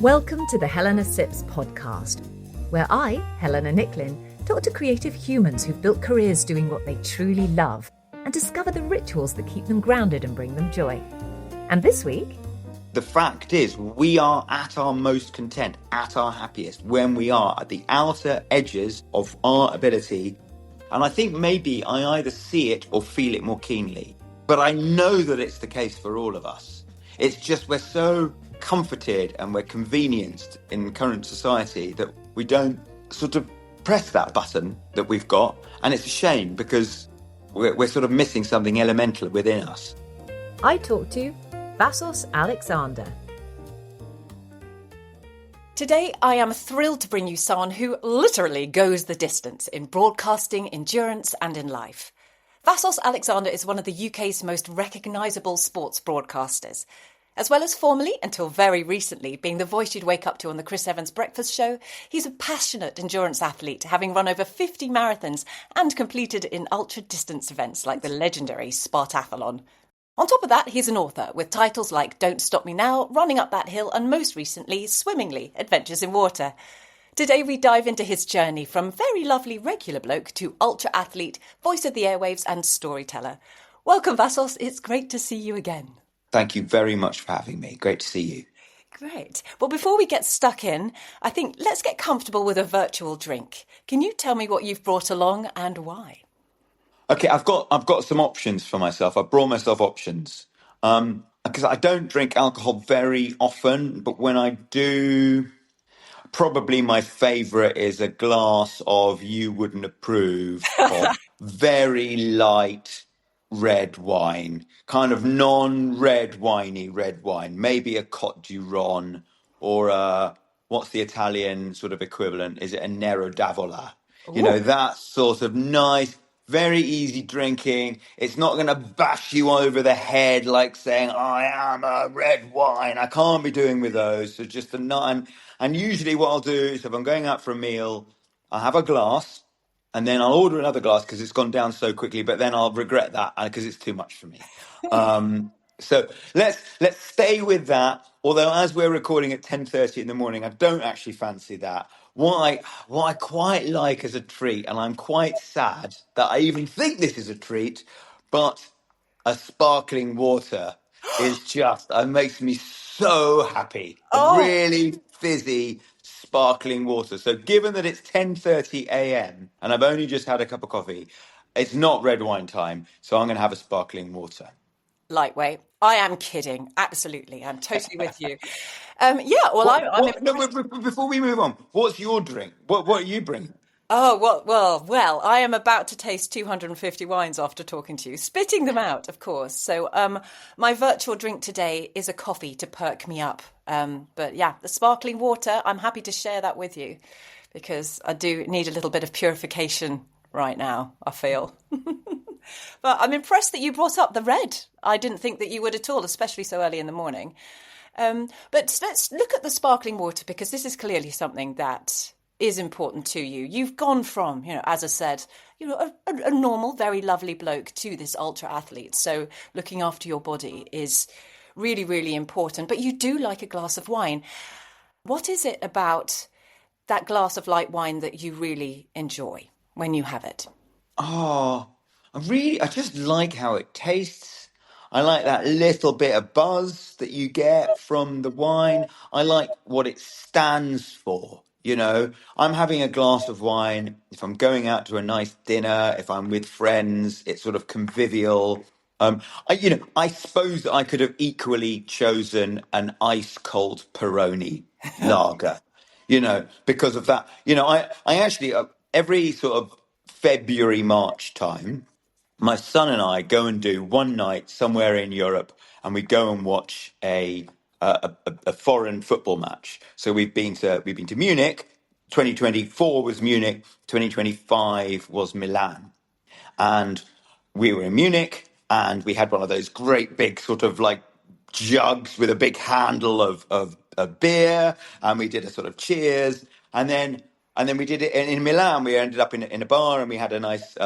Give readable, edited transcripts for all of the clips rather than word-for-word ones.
Welcome to the Helena Sips podcast, where I, Helena Nicklin, talk to creative humans who've built careers doing what they truly love and discover the rituals that keep them grounded and bring them joy. And this week... The fact is, we are at our most content, at our happiest, when we are at the outer edges of our ability. And I think maybe I either see it or feel it more keenly. But I know that it's the case for all of us. It's just we're so comforted and we're convenienced in current society that we don't sort of press that button that we've got. And it's a shame because we're sort of missing something elemental within us. I talked to Vassos Alexander. Today, I am thrilled to bring you someone who literally goes the distance in broadcasting, endurance and in life. Vassos Alexander is one of the UK's most recognisable sports broadcasters. As well as formerly, until very recently, being the voice you'd wake up to on the Chris Evans Breakfast Show, he's a passionate endurance athlete, having run over 50 marathons and competed in ultra-distance events like the legendary Spartathlon. On top of that, he's an author with titles like Don't Stop Me Now, Running Up That Hill, and most recently, Swimmingly, Adventures in Water. Today we dive into his journey from very lovely regular bloke to ultra-athlete, voice of the airwaves and storyteller. Welcome, Vassos. It's great to see you again. Thank you very much for having me. Great to see you. Great. Well, before we get stuck in, I think let's get comfortable with a virtual drink. Can you tell me what you've brought along and why? Okay, I've got some options for myself. I've brought myself options because I don't drink alcohol very often, but when I do, probably my favourite is a glass of you wouldn't approve of very light red wine, kind of non-red winey red wine, maybe a Côte du Rhône or what's the Italian sort of equivalent? Is it a Nero d'Avola? You know, that sort of nice, very easy drinking. It's not going to bash you over the head like saying, I am a red wine. I can't be doing with those. So just a nut. And usually what I'll do is if I'm going out for a meal, I'll have a glass and then I'll order another glass because it's gone down so quickly, but then I'll regret that because it's too much for me. So let's stay with that. Although as we're recording at 10:30 in the morning, I don't actually fancy that. What I quite like as a treat, and I'm quite sad that I even think this is a treat, but a sparkling water is just, it makes me so happy. Really fizzy sparkling water. So given that it's 10:30 a.m. and I've only just had a cup of coffee, it's not red wine time. So I'm going to have a sparkling water. Lightweight. I am kidding. Absolutely. I'm totally with you. Before we move on, what's your drink? What are you bringing? Oh, well, I am about to taste 250 wines after talking to you, spitting them out, of course. So my virtual drink today is a coffee to perk me up. But yeah, the sparkling water, I'm happy to share that with you because I do need a little bit of purification right now, I feel. But I'm impressed that you brought up the red. I didn't think that you would at all, especially so early in the morning. But let's look at the sparkling water because this is clearly something that is important to you. You've gone from, as I said, a normal, very lovely bloke to this ultra athlete. So looking after your body is really, really important. But you do like a glass of wine. What is it about that glass of light wine that you really enjoy when you have it? I just like how it tastes. I like that little bit of buzz that you get from the wine. I like what it stands for. I'm having a glass of wine. If I'm going out to a nice dinner, if I'm with friends, it's sort of convivial. I suppose that I could have equally chosen an ice cold Peroni lager, because of that. I actually, every sort of February, March time, my son and I go and do one night somewhere in Europe and we go and watch a foreign football match. So we've been to Munich. 2024 was Munich. 2025 was Milan. And we were in Munich and we had one of those great big sort of like jugs with a big handle of beer. And we did a sort of cheers. And then we did it in Milan. We ended up in a bar and we had a nice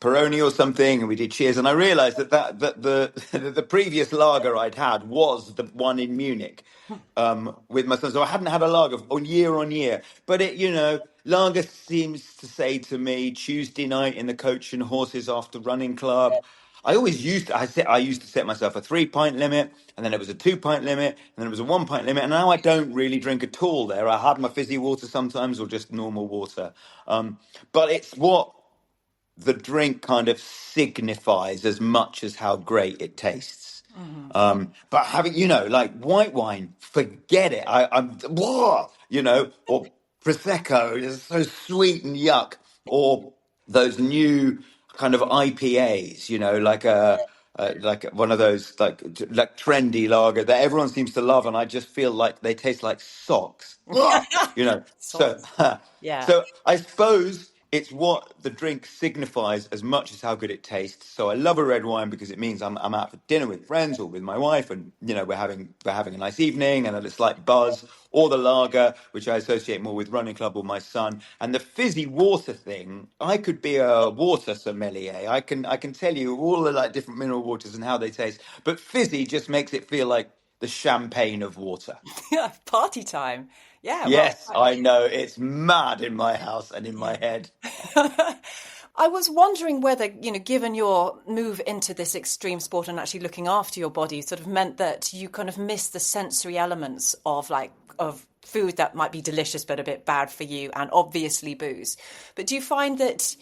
Peroni or something, and we did cheers. And I realised that the the previous lager I'd had was the one in Munich with my son. So I hadn't had a lager on year. But lager seems to say to me Tuesday night in the Coach and Horses after running club. I used to set myself a 3 pint limit, and then it was a 2 pint limit, and then it was a 1 pint limit, and now I don't really drink at all. There, I have my fizzy water sometimes, or just normal water. But it's what the drink kind of signifies as much as how great it tastes. But having, like white wine, forget it. Or Prosecco is so sweet and yuck. Or those new kind of IPAs, like one of those like trendy lager that everyone seems to love, and I just feel like they taste like socks. So Sauce. Yeah. so I suppose it's what the drink signifies as much as how good it tastes. So I love a red wine because it means I'm out for dinner with friends or with my wife, and we're having a nice evening and a slight buzz. Or the lager, which I associate more with running club or my son. And the fizzy water thing, I could be a water sommelier. I can tell you all the like different mineral waters and how they taste. But fizzy just makes it feel like the champagne of water. Yeah, party time. Yeah, well, Yes, I know. It's mad in my house and in my head. I was wondering whether, given your move into this extreme sport and actually looking after your body sort of meant that you kind of miss the sensory elements of food that might be delicious but a bit bad for you, and obviously booze. But do you find that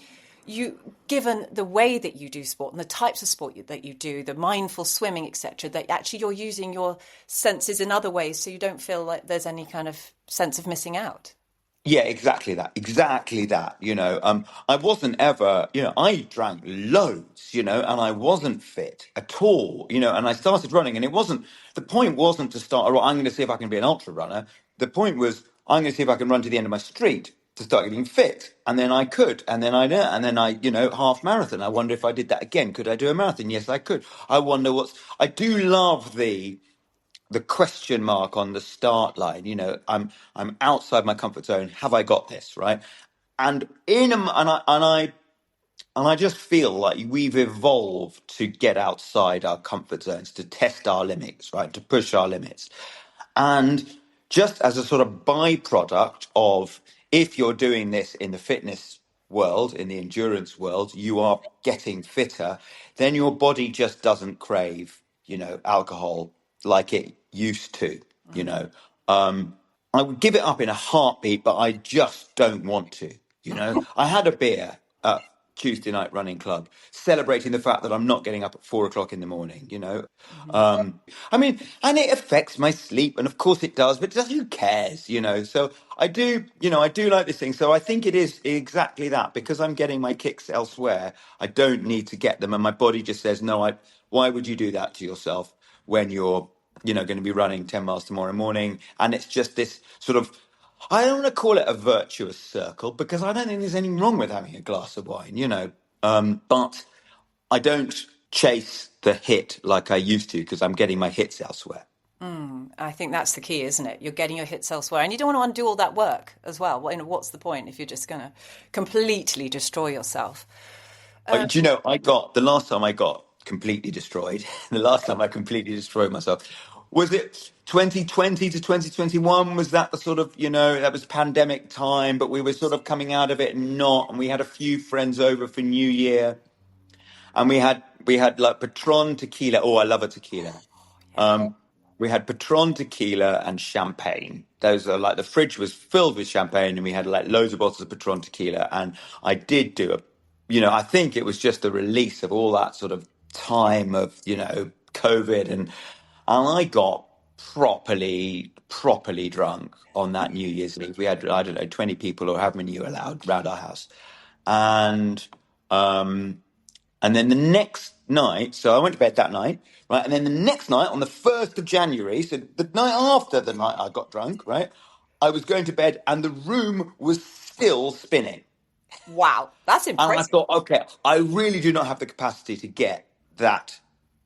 given the way that you do sport and the types of sport that you do, the mindful swimming, etc., that actually you're using your senses in other ways, so you don't feel like there's any kind of sense of missing out? Yeah, exactly that. Exactly that. I wasn't ever, I drank loads, and I wasn't fit at all, and I started running, and the point wasn't to start, I'm going to see if I can be an ultra runner. The point was, I'm going to see if I can run to the end of my street to start getting fit. And then I could. And then half marathon. I wonder if I did that again. Could I do a marathon? Yes, I could. I do love the question mark on the start line. I'm outside my comfort zone. Have I got this right? And I just feel like we've evolved to get outside our comfort zones, to test our limits, right? To push our limits. And just as a sort of byproduct of, if you're doing this in the fitness world, in the endurance world, you are getting fitter, then your body just doesn't crave, alcohol like it used to, you know. I would give it up in a heartbeat, but I just don't want to, I had a beer at Tuesday night running club, celebrating the fact that I'm not getting up at 4 o'clock in the morning, and it affects my sleep, and of course it does, but who cares, So I do like this thing. So I think it is exactly that, because I'm getting my kicks elsewhere. I don't need to get them, and my body just says, no, why would you do that to yourself when you're, going to be running 10 miles tomorrow morning? And it's just this sort of, I don't want to call it a virtuous circle, because I don't think there's anything wrong with having a glass of wine, but I don't chase the hit like I used to, because I'm getting my hits elsewhere. I think that's the key, isn't it? You're getting your hits elsewhere, and you don't want to undo all that work as well. What's the point if you're just going to completely destroy yourself? The last time I got completely destroyed, the last time I completely destroyed myself, was it 2020 to 2021? Was that the sort of, that was pandemic time, but we were sort of coming out of it and not, and we had a few friends over for New Year, and we had like Patron tequila. Oh, I love a tequila. We had Patron tequila and champagne. Those are like, the fridge was filled with champagne, and we had like loads of bottles of Patron tequila. And I did do I think it was just the release of all that sort of time of, COVID. And I got properly drunk on that New Year's Eve. We had, I don't know, 20 people or however many you were allowed around our house. And then the next night, so I went to bed that night, right? And then the next night, on the 1st of January, so the night after the night I got drunk, right? I was going to bed and the room was still spinning. Wow, that's impressive. And I thought, okay, I really do not have the capacity to get that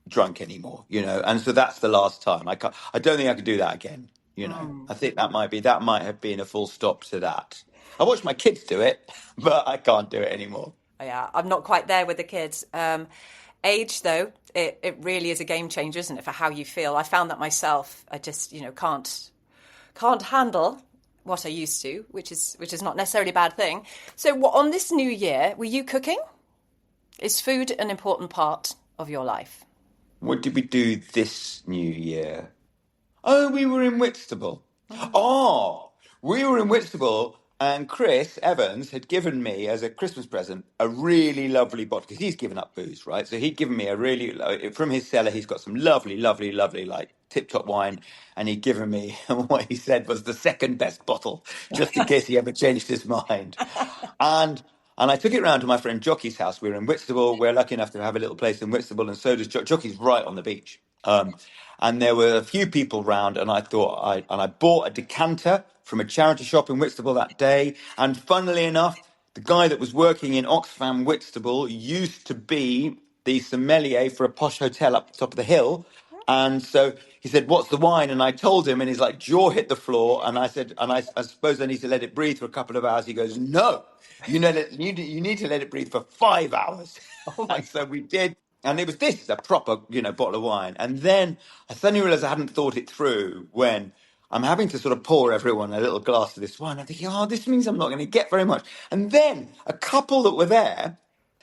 drunk anymore, And so that's the last time. I don't think I could do that again, I think that might have been a full stop to that. I watch my kids do it, but I can't do it anymore. Yeah, I'm not quite there with the kids. Age, though, it really is a game changer, isn't it, for how you feel? I found that myself. I just, can't handle what I used to, which is not necessarily a bad thing. So, on this new year, were you cooking? Is food an important part of your life? What did we do this New Year? Oh, we were in Whitstable. Oh, we were in Whitstable, and Chris Evans had given me as a Christmas present a really lovely bottle because he's given up booze, right? So he'd given me a really from his cellar. He's got some lovely, lovely, lovely like tip-top wine, and he'd given me what he said was the second best bottle, just in case he ever changed his mind. And and I took it round to my friend Jockey's house. We were in Whitstable. We're lucky enough to have a little place in Whitstable, and so does Jockey's right on the beach. And there were a few people round, and I bought a decanter from a charity shop in Whitstable that day. And funnily enough, the guy that was working in Oxfam Whitstable used to be the sommelier for a posh hotel up the top of the hill. And so he said, "What's the wine?" And I told him, and he's like, jaw hit the floor. And I said, I suppose I need to let it breathe for a couple of hours. He goes, "No, you need to let it breathe for 5 hours." Oh my And so we did. And it was this, a proper, bottle of wine. And then I suddenly realized I hadn't thought it through when I'm having to sort of pour everyone a little glass of this wine. I'm thinking, oh, this means I'm not going to get very much. And then a couple that were there,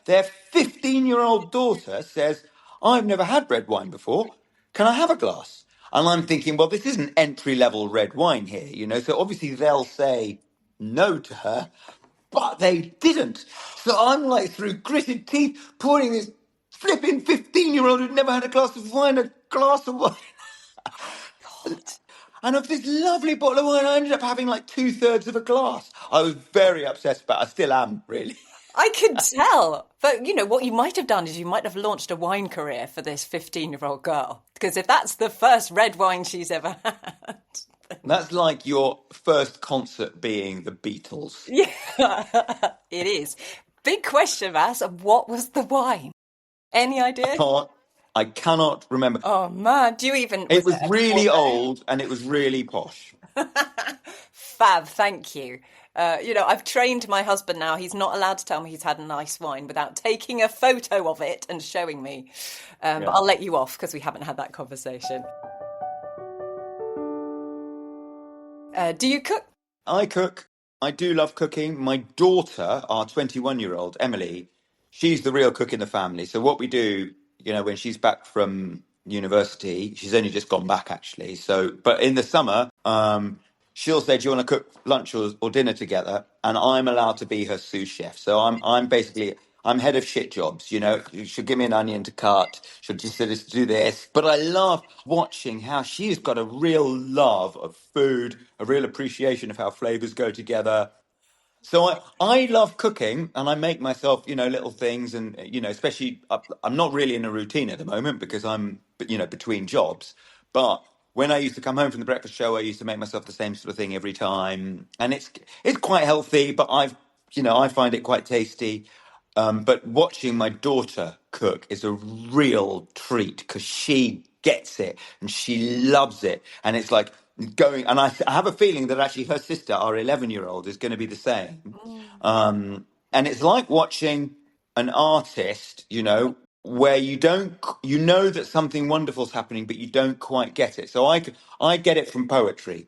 their 15-year-old daughter says, "I've never had red wine before. Can I have a glass?" And I'm thinking, well, this isn't entry-level red wine here. So obviously they'll say no to her. But they didn't. So I'm like through gritted teeth pouring this flipping 15-year-old who'd never had a glass of wine, a glass of wine. God. And of this lovely bottle of wine, I ended up having like 2/3 of a glass. I was very obsessed, but I still am, really. I can tell. But what you might have done is you might have launched a wine career for this 15-year-old girl. Because if that's the first red wine she's ever had. That's like your first concert being the Beatles. Yeah, it is. Big question, Vass. What was the wine? Any idea? I cannot remember. Oh man, do you even? It was it really old and it was really posh. Fab, thank you. I've trained my husband now. He's not allowed to tell me he's had a nice wine without taking a photo of it and showing me. But I'll let you off because we haven't had that conversation. Do you cook? I cook. I do love cooking. My daughter, our 21-year-old, Emily, she's the real cook in the family. So what we do, when she's back from university, she's only just gone back actually. So, but in the summer, she'll say, "Do you want to cook lunch or dinner together?" And I'm allowed to be her sous chef. So I'm head of shit jobs. She'll give me an onion to cut. She'll just say, "Let's do this." But I love watching how she's got a real love of food, a real appreciation of how flavors go together. So I love cooking, and I make myself, little things, and especially I'm not really in a routine at the moment because I'm, between jobs. But when I used to come home from the breakfast show, I used to make myself the same sort of thing every time, and it's quite healthy. But I find it quite tasty. But watching my daughter cook is a real treat because she gets it and she loves it, and it's like going. And I have a feeling that actually her sister, our 11-year-old, is going to be the same. And it's like watching an artist, where you don't, that something wonderful's happening, but you don't quite get it. So I get it from poetry.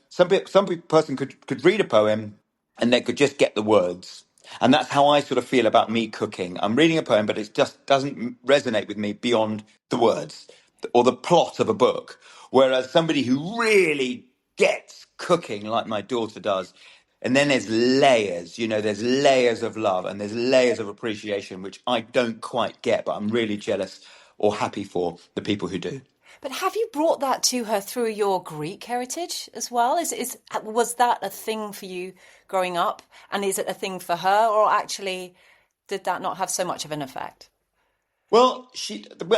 Some person could read a poem and they could just get the words. And that's how I sort of feel about me cooking. I'm reading a poem, but it just doesn't resonate with me beyond the words or the plot of a book. Whereas somebody who really gets cooking, like my daughter does, and then there's layers, there's layers of love and there's layers of appreciation, which I don't quite get, but I'm really jealous or happy for the people who do. But have you brought that to her through your Greek heritage as well? Was that a thing for you growing up? And is it a thing for her? Or actually, did that not have so much of an effect? Well,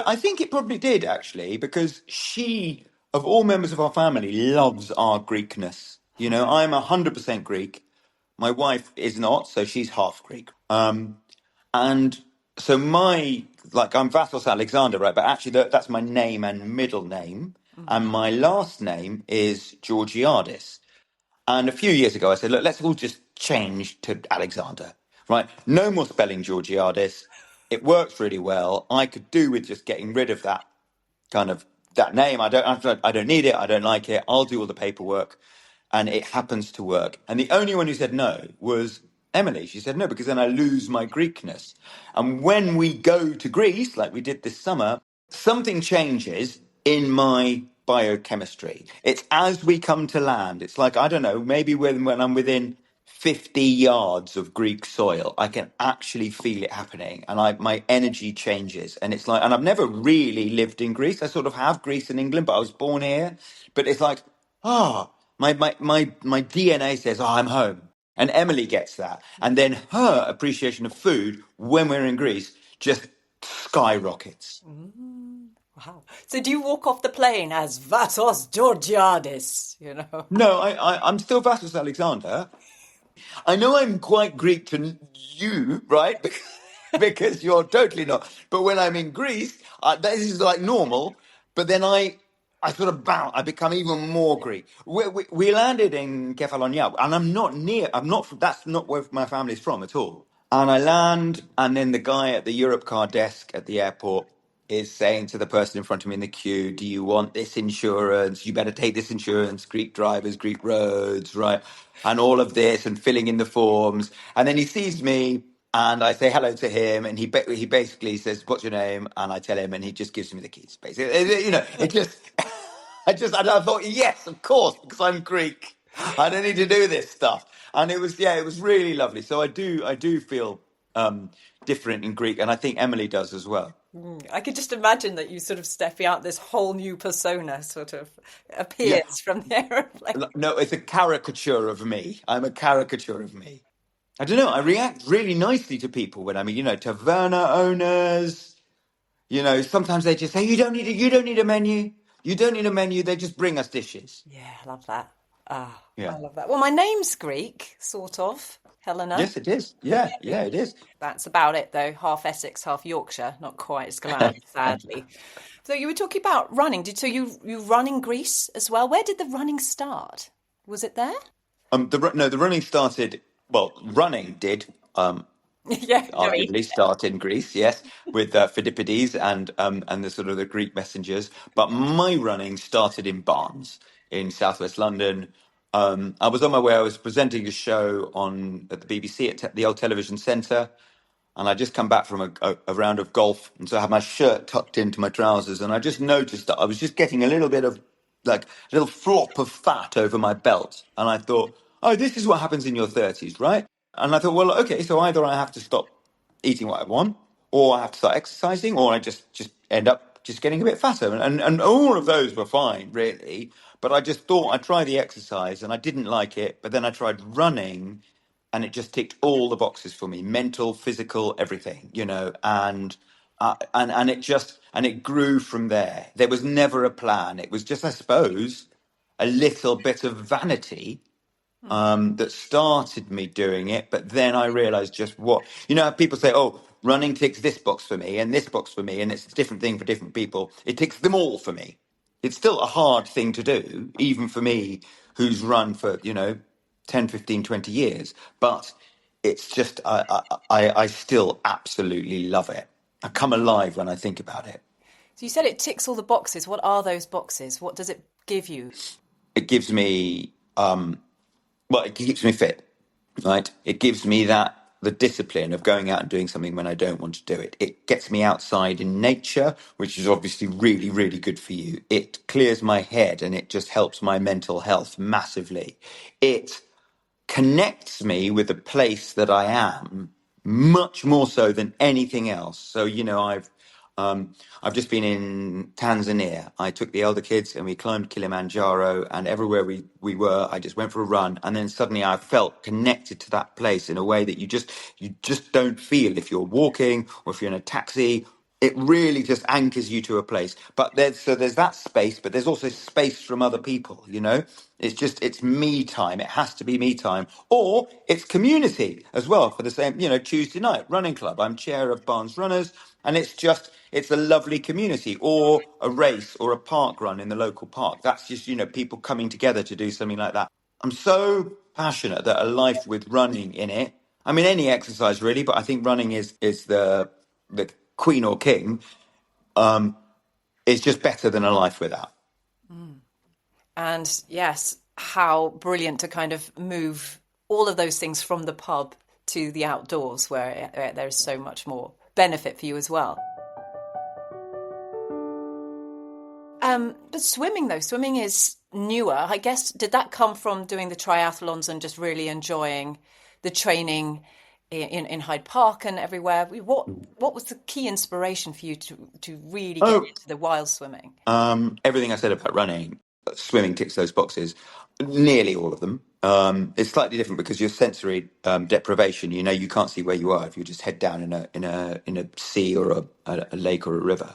I think it probably did, actually, because she, of all members of our family, loves our Greekness. I'm 100% Greek. My wife is not, so she's half Greek. And so I'm Vassos Alexander, right? But actually, that's my name and middle name. And my last name is Georgiadis. And a few years ago, I said, look, let's all just change to Alexander. right? No more spelling Georgiadis. It works really well. I could do with just getting rid of that kind of that name. I don't need it. I don't like it. I'll do all the paperwork, and it happens to work. And the only one who said no was Emily. She said no because then I lose my Greekness. And when we go to Greece, like we did this summer, something changes in my biochemistry. It's as we come to land. It's like, I don't know, maybe when I'm within 50 yards of Greek soil, I can actually feel it happening, and my energy changes. And it's like, and I've never really lived in Greece. I sort of have Greece and England, but I was born here. But it's like, my DNA says, oh, I'm home. And Emily gets that. And then her appreciation of food when we're in Greece just skyrockets. Wow. So do you walk off the plane as Vassos Georgiadis, you know? No, I'm still Vassos Alexander. I know I'm quite Greek to you, right? Because you're totally not. But when I'm in Greece, this is like normal. But then I sort of bounce. I become even more Greek. We landed in Kefalonia, and I'm not near. I'm not. That's not where my family's from at all. And I land, and then the guy at the Europe car desk at the airport is saying to the person in front of me in the queue, do you want this insurance? You better take this insurance, Greek drivers, Greek roads, right? And all of this, and filling in the forms. And then he sees me, and I say hello to him, and he basically says, what's your name? And I tell him, and he just gives me the keys, basically. It just, and I thought, yes, of course, because I'm Greek. I don't need to do this stuff. And it was really lovely. So I do feel different in Greek, and I think Emily does as well. I could just imagine that you sort of stepping out, this whole new persona sort of Yeah. appears from the aeroplane. No, it's a caricature of me. I'm a caricature of me. I don't know. I react really nicely to people when I mean, taverna owners. Sometimes they just say, you don't need a menu. You don't need a menu. They just bring us dishes. Yeah, I love that. Ah, Yeah. I love that. Well, my name's Greek, sort of, Helena. Yes, it is. Yeah, it is. That's about it, though. Half Essex, half Yorkshire. Not quite as glamorous, sadly. So you were talking about running. So you run in Greece as well? Where did the running start? Was it there? The running started. Well, running did. Yeah, Joey. Arguably start in Greece, yes, with Phidippides and the sort of the Greek messengers. But my running started in Barnes in southwest London. I was on my way. I was presenting a show at the BBC at the old television centre, and I just come back from a round of golf, and so I had my shirt tucked into my trousers, and I just noticed that I was just getting a little bit of like a little flop of fat over my belt, and I thought, oh, this is what happens in your 30s, right? And I thought, well, okay, so either I have to stop eating what I want, or I have to start exercising, or I just end up just getting a bit fatter. And all of those were fine, really. But I just thought I'd try the exercise, and I didn't like it. But then I tried running, and it just ticked all the boxes for me: mental, physical, everything, and it grew from there. There was never a plan. It was just, I suppose, a little bit of vanity that started me doing it. But then I realized just what, how people say, oh, running ticks this box for me and this box for me, and it's a different thing for different people. It ticks them all for me. It's still a hard thing to do, even for me, who's run for, 10, 15, 20 years. But it's just, I still absolutely love it. I come alive when I think about it. So you said it ticks all the boxes. What are those boxes? What does it give you? It gives me, it keeps me fit, right? It gives me the discipline of going out and doing something when I don't want to do it. It gets me outside in nature, which is obviously really, really good for you. It clears my head, and it just helps my mental health massively. It connects me with the place that I am much more so than anything else. So, I've just been in Tanzania. I took the elder kids and we climbed Kilimanjaro, and everywhere we were, I just went for a run, and then suddenly I felt connected to that place in a way that you just don't feel if you're walking or if you're in a taxi. It really just anchors you to a place. But there's that space, but there's also space from other people, It's me time. It has to be me time. Or it's community as well for the same, Tuesday night, running club. I'm chair of Barnes Runners, and it's a lovely community. Or a race or a park run in the local park. That's just, people coming together to do something like that. I'm so passionate that a life with running in it I mean, any exercise really, but I think running is the queen or king. Is just better than a life without. And yes, how brilliant to kind of move all of those things from the pub to the outdoors where there's so much more benefit for you as well. But swimming though, swimming is newer. I guess, did that come from doing the triathlons and just really enjoying the training in Hyde Park and everywhere? What was the key inspiration for you to really get Oh, into the wild swimming? everything I said about running, swimming ticks those boxes. Nearly all of them. It's slightly different because your sensory deprivation. You know, you can't see where you are if you just head down in a sea or a lake or a river.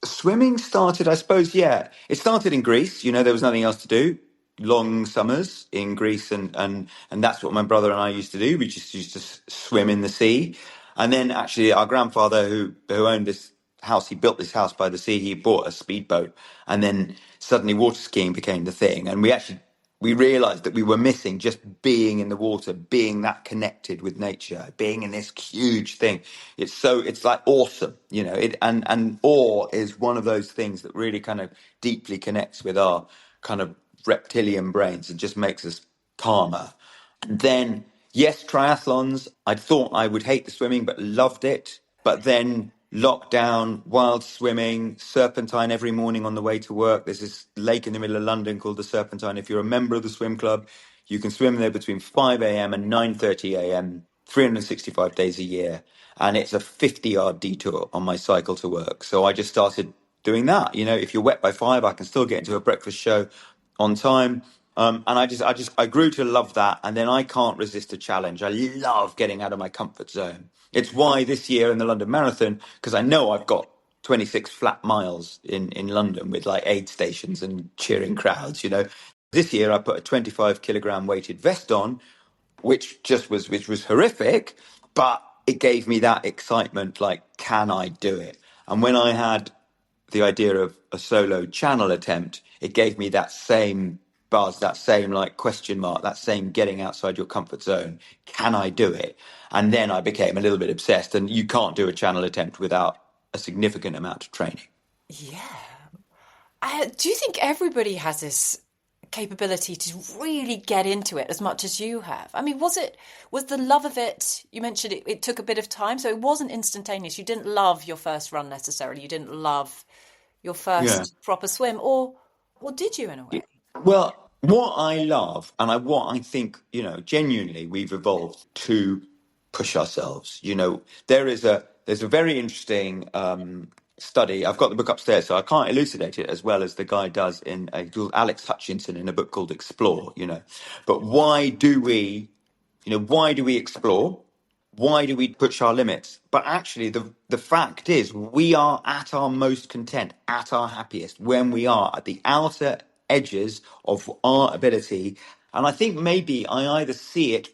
Swimming started, I suppose, yeah. It started in Greece. You know, there was nothing else to do. Long summers in Greece, and that's what my brother and I used to do. We just used to swim in the sea. And then actually our grandfather who owned this house, he built this house by the sea, he bought a speedboat, and then suddenly water skiing became the thing. And we realized that we were missing just being in the water, being that connected with nature, being in this huge thing. It's like awesome, you know, and awe is one of those things that really kind of deeply connects with our kind of reptilian brains and just makes us calmer. Then, yes, triathlons. I thought I would hate the swimming, but loved it. But then lockdown, wild swimming, Serpentine every morning on the way to work. There's this lake in the middle of London called the Serpentine. If you're a member of the swim club, you can swim there between 5 a.m. and 9:30 a.m., 365 days a year. And it's a 50-yard detour on my cycle to work. So I just started doing that. You know, if you're wet by 5, I can still get into a breakfast show on time. And I grew to love that. And then I can't resist a challenge. I love getting out of my comfort zone. It's why this year in the London Marathon, because I know I've got 26 flat miles in London with like aid stations and cheering crowds, you know. This year I put a 25 kilogram weighted vest on, which was horrific, but it gave me that excitement, like, can I do it? And when I had the idea of a solo channel attempt, it gave me that same buzz, that same like question mark, that same getting outside your comfort zone. Can I do it? And then I became a little bit obsessed. And you can't do a channel attempt without a significant amount of training. Yeah. Do you think everybody has this capability to really get into it as much as you have? I mean, was the love of it, you mentioned it took a bit of time, so it wasn't instantaneous. You didn't love your first run necessarily. You didn't love your Yeah. first proper swim, or did you in a way? Well, what I love what I think, you know, genuinely we've evolved to push ourselves. You know, there's a very interesting study. I've got the book upstairs, so I can't elucidate it as well as the guy does in Alex Hutchinson in a book called Explore, you know. But why do we explore? Why do we push our limits? But actually, the fact is, we are at our most content, at our happiest, when we are at the outer edges of our ability. And I think maybe I either see it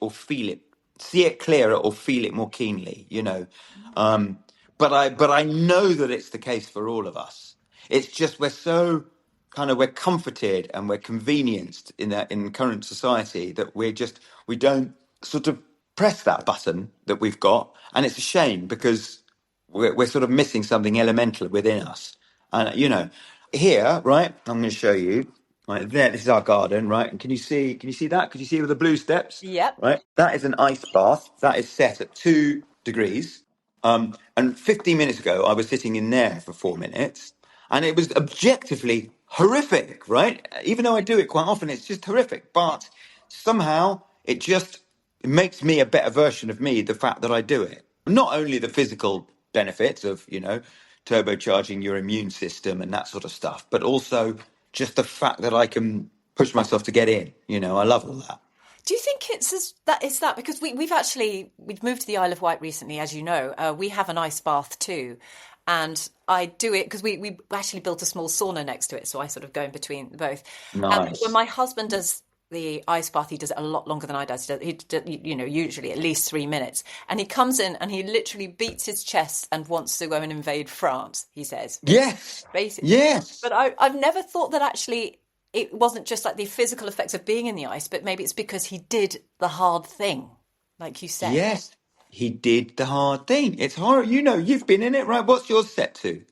clearer or feel it more keenly, you know. But I know that it's the case for all of us. It's just we're comforted and we're convenienced in current society that we don't sort of press that button that we've got, and it's a shame because we're sort of missing something elemental within us. And you know, here, right? I'm going to show you. Right there, this is our garden, right? And can you see? Can you see that? Could you see with the blue steps? Yep. Right, that is an ice bath. That is set at 2 degrees. And 15 minutes ago, I was sitting in there for 4 minutes, and it was objectively horrific, right? Even though I do it quite often, it's just horrific. But somehow it makes me a better version of me, the fact that I do it. Not only the physical benefits of, you know, turbocharging your immune system and that sort of stuff, but also just the fact that I can push myself to get in. You know, I love all that. Do you think it's that because we've moved to the Isle of Wight recently, as you know. We have an ice bath too, and I do it because we actually built a small sauna next to it, so I sort of go in between both. And when Nice. my husband does the ice bath, he does it a lot longer than I does. You know, usually at least 3 minutes, and he comes in and he literally beats his chest and wants to go and invade France. He says, Yes. basically. Yes. But I've never thought that actually it wasn't just like the physical effects of being in the ice, but maybe it's because he did the hard thing. like you say. Yes, he did the hard thing. It's hard. You've been in it, right? What's yours set to?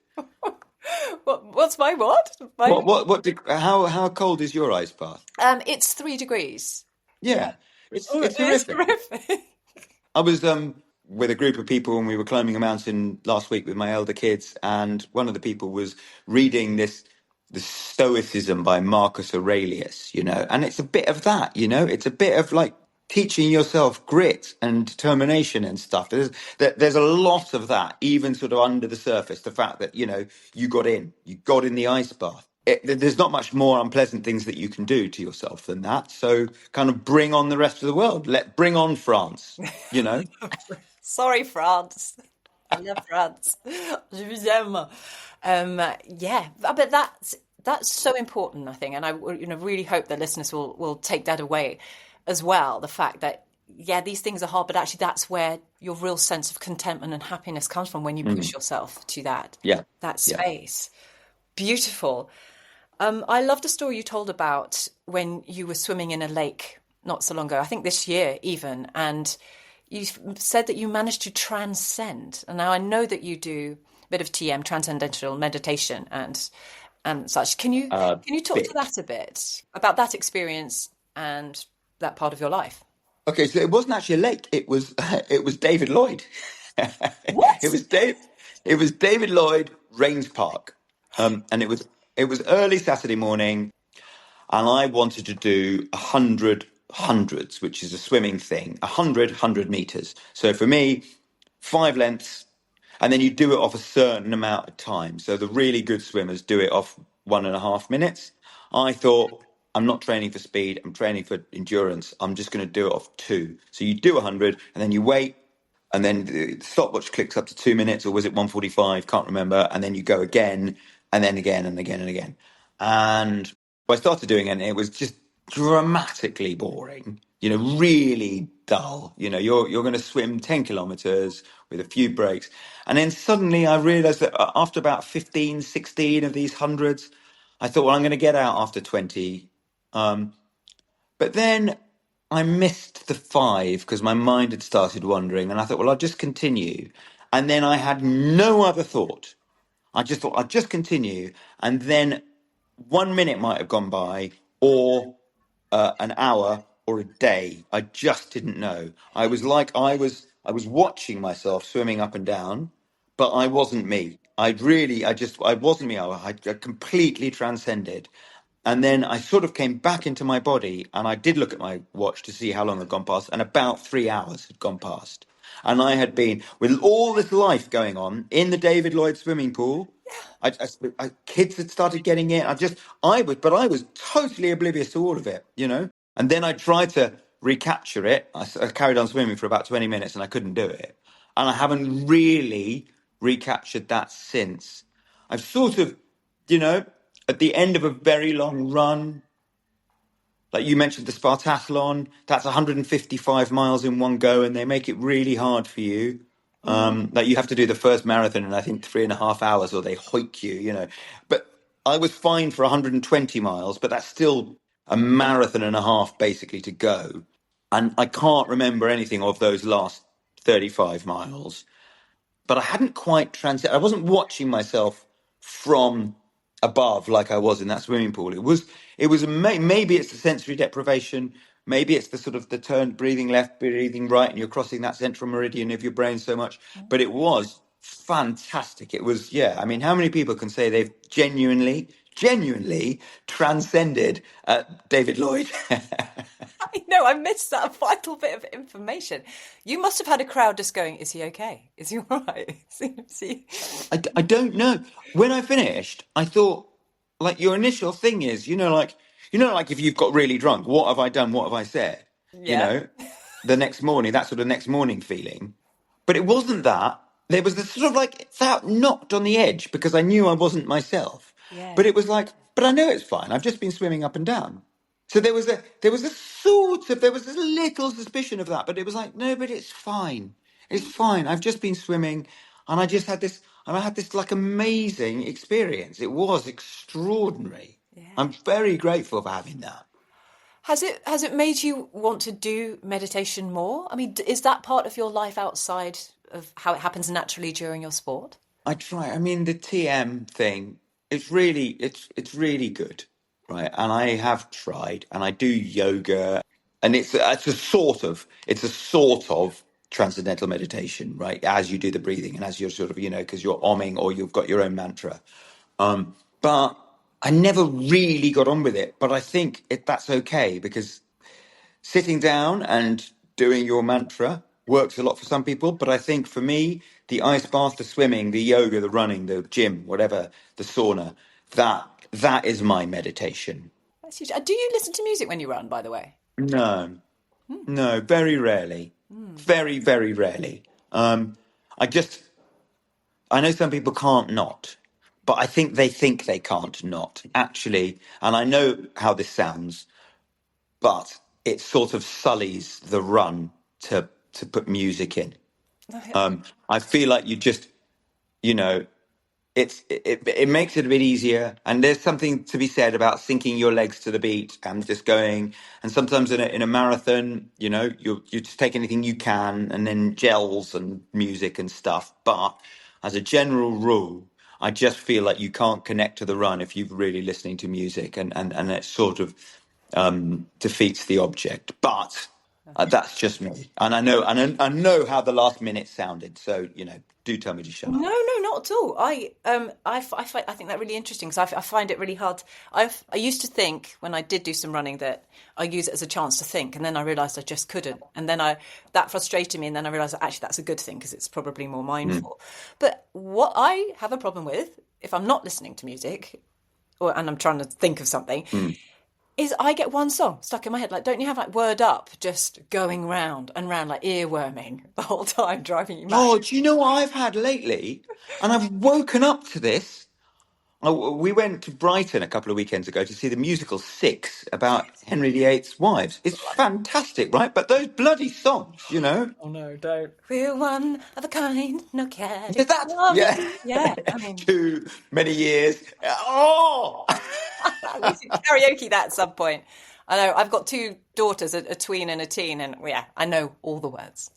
What's my what? How cold is your ice bath? It's 3 degrees. Yeah. Yeah, it's Oh, it it's is horrific. horrific. I was with a group of people and we were climbing a mountain last week with my elder kids, and one of the people was reading the Stoicism by Marcus Aurelius, and it's a bit of that, it's a bit of like teaching yourself grit and determination and stuff. There's a lot of that, even sort of under the surface. The fact that you got in the ice bath. There's not much more unpleasant things that you can do to yourself than that. So kind of bring on the rest of the world. Bring on France, Sorry, France. I love France. Je vous aime. Yeah, but that's so important, I think, and I really hope that listeners will take that away as well. The fact that these things are hard, but actually that's where your real sense of contentment and happiness comes from when you push yourself to that Yeah. space. Beautiful. I loved a story you told about when you were swimming in a lake not so long ago. I think this year even, and you said that you managed to transcend. And now I know that you do a bit of TM, transcendental meditation, and such. Can you talk to that a bit about that experience and that part of your life? Okay, so it wasn't actually a lake. It was it was David Lloyd. What? It was David Lloyd Rains Park, and it was early Saturday morning, and I wanted to do 100 hundreds, which is a swimming thing, 100 meters. So for me, 5 lengths, and then you do it off a certain amount of time. So the really good swimmers do it off 1.5 minutes. I thought, I'm not training for speed, I'm training for endurance. I'm just going to do it off 2. So you do 100 and then you wait, and then the stopwatch clicks up to 2 minutes, or was it 1:45? Can't remember. And then you go again, and then again, and again, and again. And I started doing it, and it was just dramatically boring. Really dull. You're going to swim 10 kilometers with a few breaks. And then suddenly I realized that after about 15, 16 of these hundreds, I thought, well, I'm going to get out after 20. But then I missed the 5 because my mind had started wandering, and I thought, well, I'll just continue. And then I had no other thought. I just thought I'd just continue. And then 1 minute might have gone by, or an hour, or a day. I just didn't know. I was like I was watching myself swimming up and down, but I wasn't me. I wasn't me. I completely transcended. And then I sort of came back into my body, and I did look at my watch to see how long had gone past, and about 3 hours had gone past. And I had been, with all this life going on in the David Lloyd swimming pool. Kids had started getting in. I was totally oblivious to all of it. And then I tried to recapture it. I carried on swimming for about 20 minutes, and I couldn't do it. And I haven't really recaptured that since. I've sort of, at the end of a very long run, like you mentioned the Spartathlon, that's 155 miles in one go, and they make it really hard for you. Like you have to do the first marathon in, I think, 3.5 hours, or they hoik you. But I was fine for 120 miles, but that's still a marathon and a half basically to go. And I can't remember anything of those last 35 miles. But I hadn't quite I wasn't watching myself from above like I was in that swimming pool. Maybe it's the sensory deprivation. Maybe it's the sort of the turn, breathing left, breathing right, and you're crossing that central meridian of your brain so much. But it was fantastic. It was, yeah. I mean, how many people can say they've genuinely transcended David Lloyd? I know, I missed that vital bit of information. You must have had a crowd just going, is he okay? Is he all right? Is he... I don't know. When I finished, I thought, like, your initial thing is, like if you've got really drunk, what have I done? What have I said? Yeah. The next morning, that sort of next morning feeling. But it wasn't that. There was this sort of like that knocked on the edge because I knew I wasn't myself. Yeah. But it was like, but I know it's fine. I've just been swimming up and down. So there was a little suspicion of that, but it was like, no, but it's fine. It's fine. I've just been swimming, and I had this like amazing experience. It was extraordinary. Yeah. I'm very grateful for having that. Has it made you want to do meditation more? I mean, is that part of your life outside of how it happens naturally during your sport? I try. I mean, the TM thing, it's really good, right? And I have tried, and I do yoga, and it's a sort of transcendental meditation, right? As you do the breathing, and as you're sort of, because you're omming or you've got your own mantra. But I never really got on with it. But I think that's okay, because sitting down and doing your mantra works a lot for some people, but I think for me, the ice bath, the swimming, the yoga, the running, the gym, whatever, the sauna, that is my meditation. That's huge. Do you listen to music when you run, by the way? No, no, very rarely, very, very rarely. I just I know some people can't not, but I think they can't not actually, and I know how this sounds, but it sort of sullies the run to put music in. I feel like you know, it makes it a bit easier, and there's something to be said about sinking your legs to the beat and just going. And sometimes in a marathon, you just take anything you can, and then gels and music and stuff. But as a general rule, I just feel like you can't connect to the run if you're really listening to music, and it sort of defeats the object. But that's just me, and I know how the last minute sounded. So do tell me to shut No, up. no, not at all. I think that really interesting because I find it really hard. I used to think when I did do some running that I use it as a chance to think, and then I realised I just couldn't, and then that frustrated me, and then I realised that actually that's a good thing because it's probably more mindful. But what I have a problem with if I'm not listening to music, and I'm trying to think of something, is I get one song stuck in my head. Like, don't you have like Word Up just going round and round, like earworming the whole time, driving you mad? Oh, do you know what I've had lately? And I've woken up to this. We went to Brighton a couple of weekends ago to see the musical Six about Henry VIII's wives. It's fantastic, right? But those bloody songs. Oh no, don't. We're one of a kind, no cat. Is that? Yeah. Yeah. I mean, Too many years. Oh! we should karaoke that at some point. I know I've got two daughters, a tween and a teen, and yeah, I know all the words.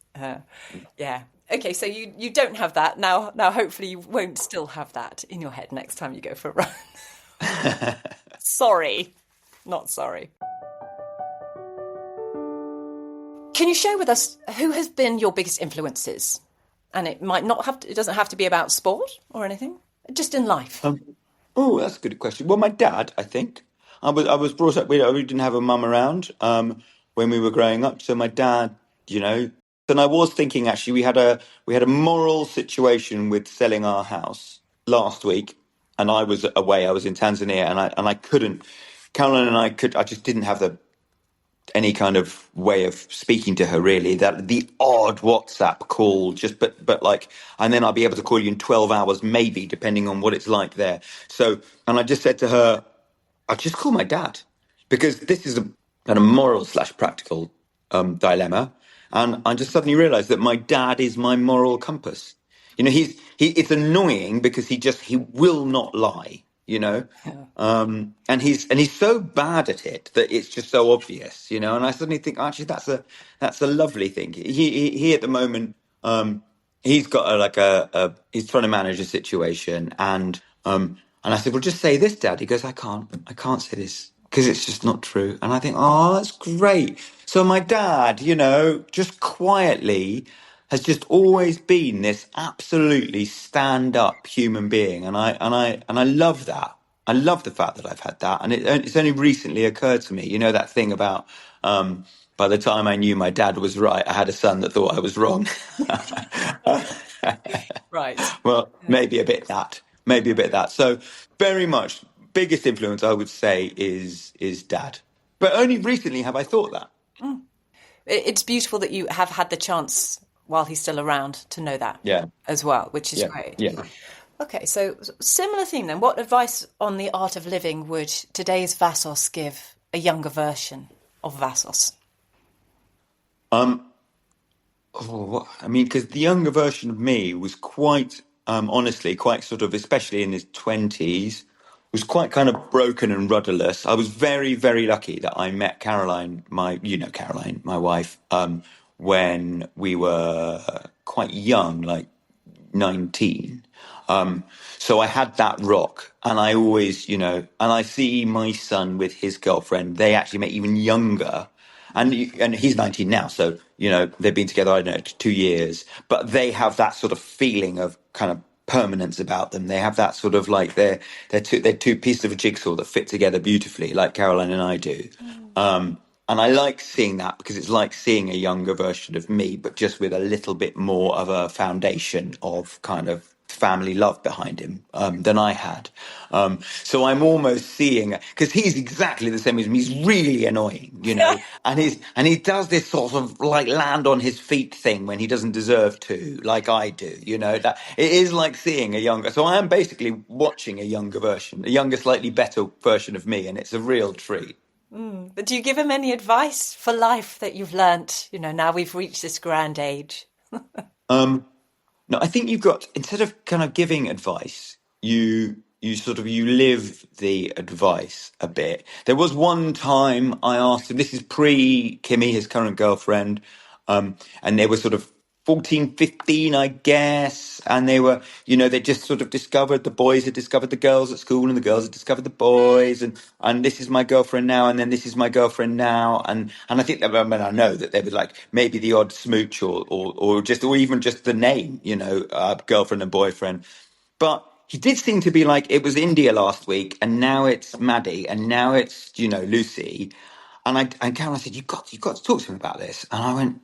Yeah. Okay, so you don't have that now. Now, hopefully, you won't still have that in your head next time you go for a run. Sorry, not sorry. Can you share with us who has been your biggest influences? And it might not have. It doesn't have to be about sport or anything. Just in life. Oh, that's a good question. Well, my dad, I think. I was brought up. We didn't have a mum around when we were growing up. So my dad, and I was thinking actually we had a moral situation with selling our house last week, and I was away. I was in Tanzania, and I couldn't. Caroline and I just didn't have any kind of way of speaking to her really. That the odd WhatsApp call, but like, and then I'll be able to call you in 12 hours maybe, depending on what it's like there. So, and I just said to her, I'll just call my dad, because this is a kind of moral / practical dilemma. And I just suddenly realized that my dad is my moral compass. It's annoying because he will not lie, and he's so bad at it that it's just so obvious, and I suddenly think actually that's a lovely thing. He at the moment, he's got he's trying to manage a situation, and I said, well, just say this, Dad. He goes, I can't say this because it's just not true. And I think, oh, that's great. So my dad, just quietly has just always been this absolutely stand-up human being, and I love that. I love the fact that I've had that, and it's only recently occurred to me. That thing about by the time I knew my dad was right, I had a son that thought I was wrong. Right. Well, maybe a bit that. So very much biggest influence I would say is dad. But only recently have I thought that. It's beautiful that you have had the chance while he's still around to know that as well, which is great. Yeah. Okay, so similar theme then. What advice on the art of living would today's Vassos give a younger version of Vassos? Because the younger version of me was quite, honestly, quite sort of, especially in his 20s, was quite kind of broken and rudderless. I was very, very lucky that I met Caroline, Caroline, my wife, when we were quite young, like 19. So I had that rock, and I always, and I see my son with his girlfriend. They actually met even younger, and he's 19 now. So they've been together, I don't know, 2 years, but they have that sort of feeling of kind of permanence about them. They have that sort of like they're two pieces of a jigsaw that fit together beautifully, like Caroline and I do. And I like seeing that because it's like seeing a younger version of me, but just with a little bit more of a foundation of kind of family love behind him than I had. So I'm almost seeing, because he's exactly the same as me. He's really annoying, and he does this sort of like land on his feet thing when he doesn't deserve to, like I do. That it is like seeing a younger. So I am basically watching a younger, slightly better version of me, and it's a real treat. But do you give him any advice for life that you've learnt, now we've reached this grand age? No, I think you've got, instead of kind of giving advice, you live the advice a bit. There was one time I asked him, this is pre Kimmy, his current girlfriend, and they were sort of 14, 15, I guess. And they were, they just sort of discovered, the boys had discovered the girls at school and the girls had discovered the boys. And this is my girlfriend now. And then this is my girlfriend now. And I think that, I know that there was like maybe the odd smooch or even just the name, girlfriend and boyfriend. But he did seem to be like, it was India last week and now it's Maddie and now it's, Lucy. And Caroline said, you've got to talk to him about this. And I went,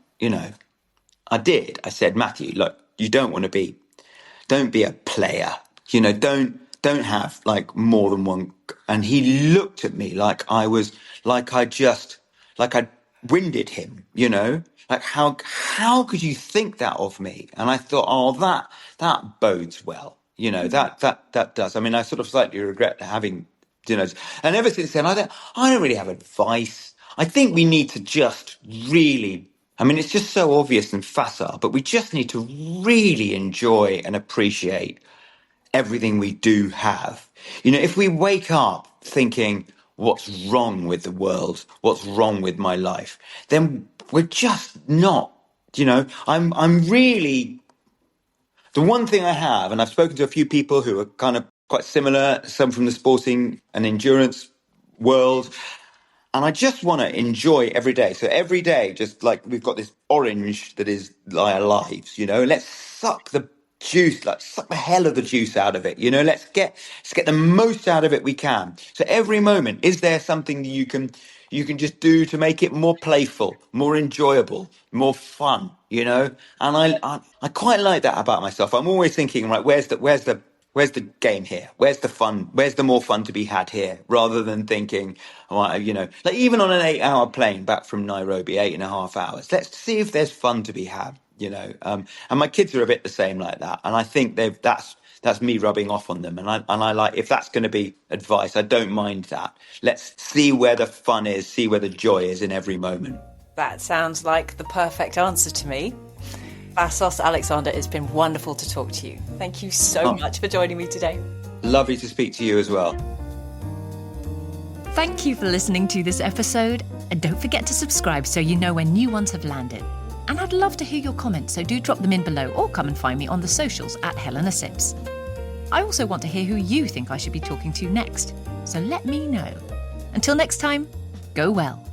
I did. I said, Matthew, look, you don't be a player. Don't have like more than one. And he looked at me like I winded him, like how could you think that of me? And I thought, oh, that bodes well. That does. I mean, I sort of slightly regret having, and ever since then, I don't really have advice. I think we need to just really, I mean, it's just so obvious and facile, but we just need to really enjoy and appreciate everything we do have. If we wake up thinking, what's wrong with the world? What's wrong with my life? Then we're just not, I'm really, the one thing I have, and I've spoken to a few people who are kind of quite similar, some from the sporting and endurance world, and I just want to enjoy every day. So every day, just like we've got this orange that is our lives, let's suck the juice, like suck the hell of the juice out of it. Let's get the most out of it we can. So every moment, is there something that you can just do to make it more playful, more enjoyable, more fun, And I quite like that about myself. I'm always thinking, right, where's the game here? Where's the fun? Where's the more fun to be had here? Rather than thinking, like even on an 8-hour plane back from Nairobi, 8.5 hours, let's see if there's fun to be had, And my kids are a bit the same like that. And I think that's me rubbing off on them. And I like, if that's going to be advice, I don't mind that. Let's see where the fun is, see where the joy is in every moment. That sounds like the perfect answer to me. Vassos Alexander, it's been wonderful to talk to you. Thank you so much for joining me today. Lovely to speak to you as well. Thank you for listening to this episode. And don't forget to subscribe so you know when new ones have landed. And I'd love to hear your comments, so do drop them in below or come and find me on the socials at Helena Sips. I also want to hear who you think I should be talking to next, so let me know. Until next time, go well.